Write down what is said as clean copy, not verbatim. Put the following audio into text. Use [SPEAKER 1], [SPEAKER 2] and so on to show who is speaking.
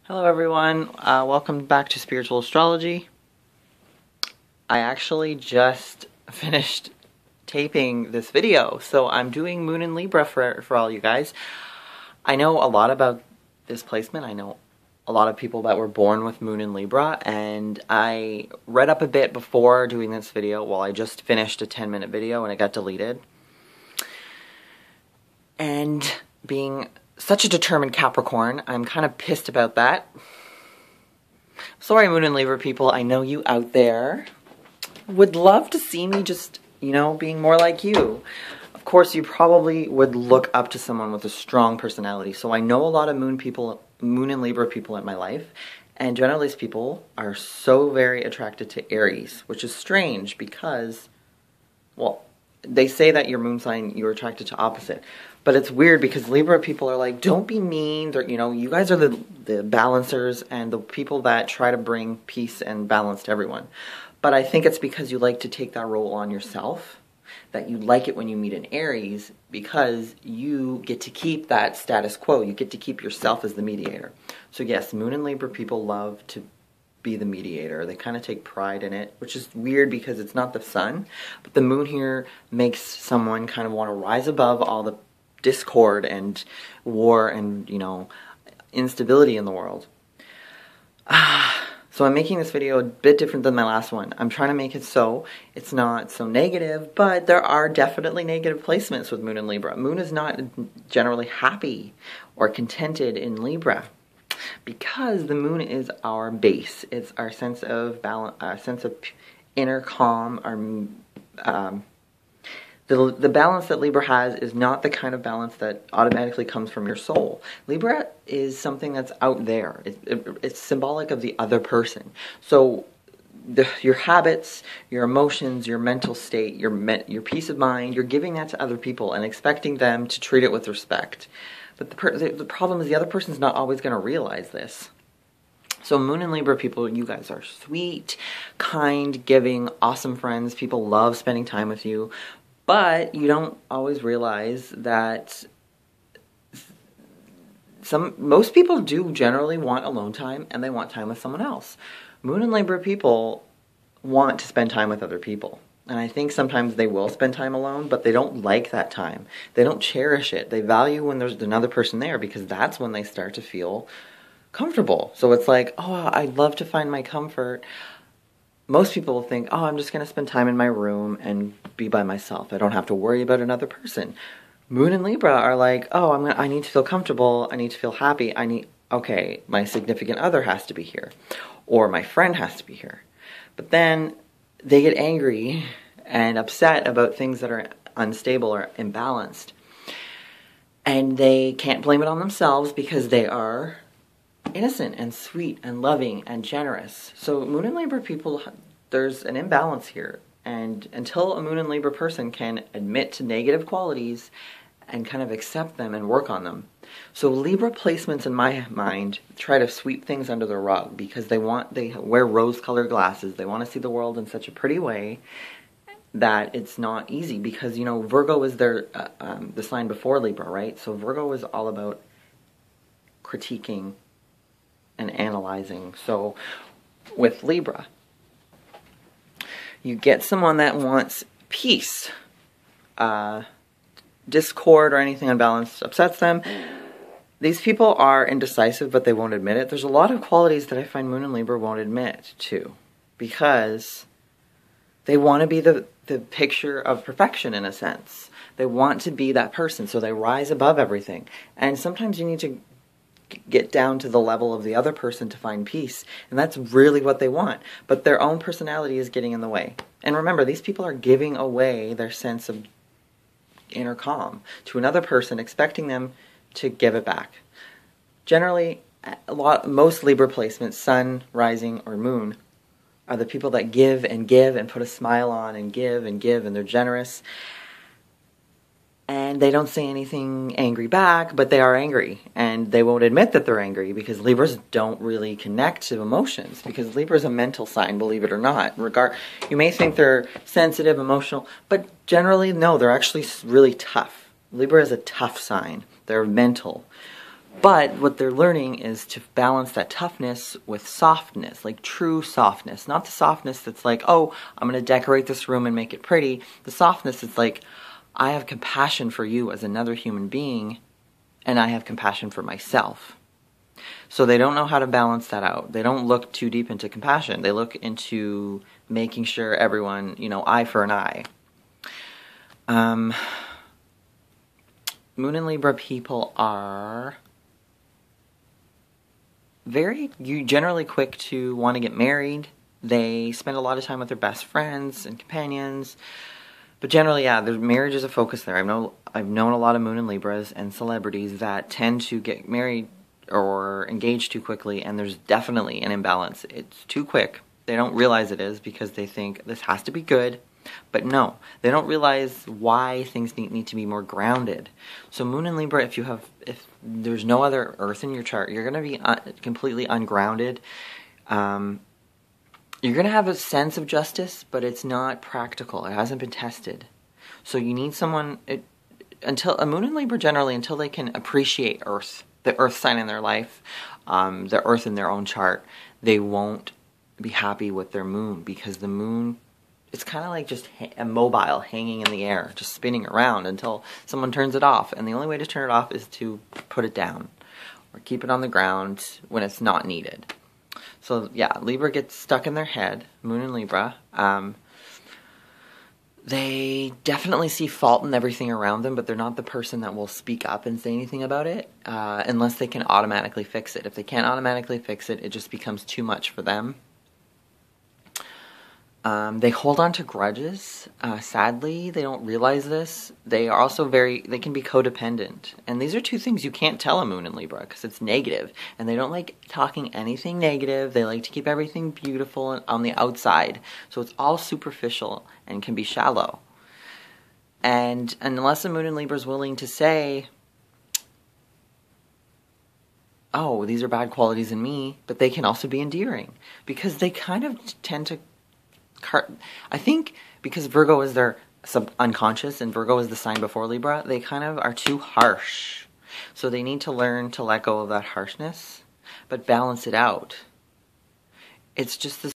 [SPEAKER 1] Hello everyone, welcome back to Spiritual Astrology. I actually just finished taping this video, so I'm doing Moon in Libra for all you guys. I know a lot about this placement. I know a lot of people that were born with Moon in Libra, and I read up a bit before doing this video. Well, I just finished a 10-minute video and it got deleted. And being such a determined Capricorn, I'm kind of pissed about that. Sorry, Moon and Libra people, I know you out there would love to see me just, being more like you. Of course, you probably would look up to someone with a strong personality. So I know a lot of Moon and Libra people in my life, and generally these people are so very attracted to Aries, which is strange because, well, they say that your moon sign, you're attracted to opposite. But it's weird because Libra people are like, don't be mean. They're, you guys are the balancers and the people that try to bring peace and balance to everyone. But I think it's because you like to take that role on yourself, that you like it when you meet an Aries because you get to keep that status quo. You get to keep yourself as the mediator. So yes, Moon and Libra people love to be the mediator. They kind of take pride in it, which is weird because it's not the sun, but the moon here makes someone kind of want to rise above all the discord and war and, instability in the world. So I'm making this video a bit different than my last one. I'm trying to make it so it's not so negative, but there are definitely negative placements with Moon and Libra. Moon is not generally happy or contented in Libra, because the moon is our base. It's our sense of balance, our sense of inner calm. The balance that Libra has is not the kind of balance that automatically comes from your soul. Libra is something that's out there. It's symbolic of the other person. So your habits, your emotions, your mental state, your peace of mind, you're giving that to other people and expecting them to treat it with respect. But the problem is the other person's not always going to realize this. So Moon and Libra people, you guys are sweet, kind, giving, awesome friends. People love spending time with you. But you don't always realize that most people do generally want alone time and they want time with someone else. Moon and Libra people want to spend time with other people. And I think sometimes they will spend time alone, but they don't like that time. They don't cherish it. They value when there's another person there because that's when they start to feel comfortable. So it's like, oh, I'd love to find my comfort. Most people will think, oh, I'm just going to spend time in my room and be by myself. I don't have to worry about another person. Moon and Libra are like, oh, I need to feel comfortable. I need to feel happy. Okay, my significant other has to be here. Or my friend has to be here. But then they get angry and upset about things that are unstable or imbalanced. And they can't blame it on themselves because they are innocent and sweet and loving and generous. So Moon and Libra people, there's an imbalance here. And until a Moon and Libra person can admit to negative qualities and kind of accept them and work on them. So Libra placements, in my mind, try to sweep things under the rug because they wear rose-colored glasses. They want to see the world in such a pretty way that it's not easy because, Virgo is the sign before Libra, right? So Virgo is all about critiquing and analyzing. So with Libra, you get someone that wants peace. Discord or anything unbalanced upsets them. These people are indecisive, but they won't admit it. There's a lot of qualities that I find Moon and Libra won't admit to because they want to be the picture of perfection in a sense. They want to be that person, so they rise above everything. And sometimes you need to get down to the level of the other person to find peace. And that's really what they want. But their own personality is getting in the way. And remember, these people are giving away their sense of inner calm to another person, expecting them to give it back. Generally, most Libra placements, Sun, Rising, or Moon, are the people that give and put a smile on and give, and they're generous. And they don't say anything angry back, but they are angry. And they won't admit that they're angry because Libras don't really connect to emotions. Because Libra is a mental sign, believe it or not. You may think they're sensitive, emotional, but generally, no, they're actually really tough. Libra is a tough sign. They're mental. But what they're learning is to balance that toughness with softness, like true softness. Not the softness that's like, oh, I'm going to decorate this room and make it pretty. The softness is like, I have compassion for you as another human being, and I have compassion for myself. So they don't know how to balance that out. They don't look too deep into compassion. They look into making sure everyone, eye for an eye. Moon and Libra people are generally quick to want to get married. They spend a lot of time with their best friends and companions. But generally, yeah, their marriage is a focus there. I've known a lot of Moon and Libras and celebrities that tend to get married or engaged too quickly, and there's definitely an imbalance. It's too quick. They don't realize it is because they think this has to be good. But no, they don't realize why things need to be more grounded. So Moon and Libra, if there's no other Earth in your chart, you're going to be completely ungrounded. You're going to have a sense of justice, but it's not practical. It hasn't been tested. So you need someone, until a Moon and Libra generally, until they can appreciate Earth, the Earth sign in their life, the Earth in their own chart, they won't be happy with their Moon, because the Moon, it's kind of like just immobile, hanging in the air, just spinning around until someone turns it off. And the only way to turn it off is to put it down or keep it on the ground when it's not needed. So yeah, Libra gets stuck in their head, Moon and Libra. They definitely see fault in everything around them, but they're not the person that will speak up and say anything about it unless they can automatically fix it. If they can't automatically fix it, it just becomes too much for them. They hold on to grudges. Sadly, they don't realize this. They are also they can be codependent. And these are two things you can't tell a Moon in Libra because it's negative. And they don't like talking anything negative. They like to keep everything beautiful on the outside. So it's all superficial and can be shallow. And unless a Moon in Libra is willing to say, oh, these are bad qualities in me, but they can also be endearing. Because they kind of tend to, I think because Virgo is their unconscious and Virgo is the sign before Libra, they kind of are too harsh. So they need to learn to let go of that harshness, but balance it out. It's just this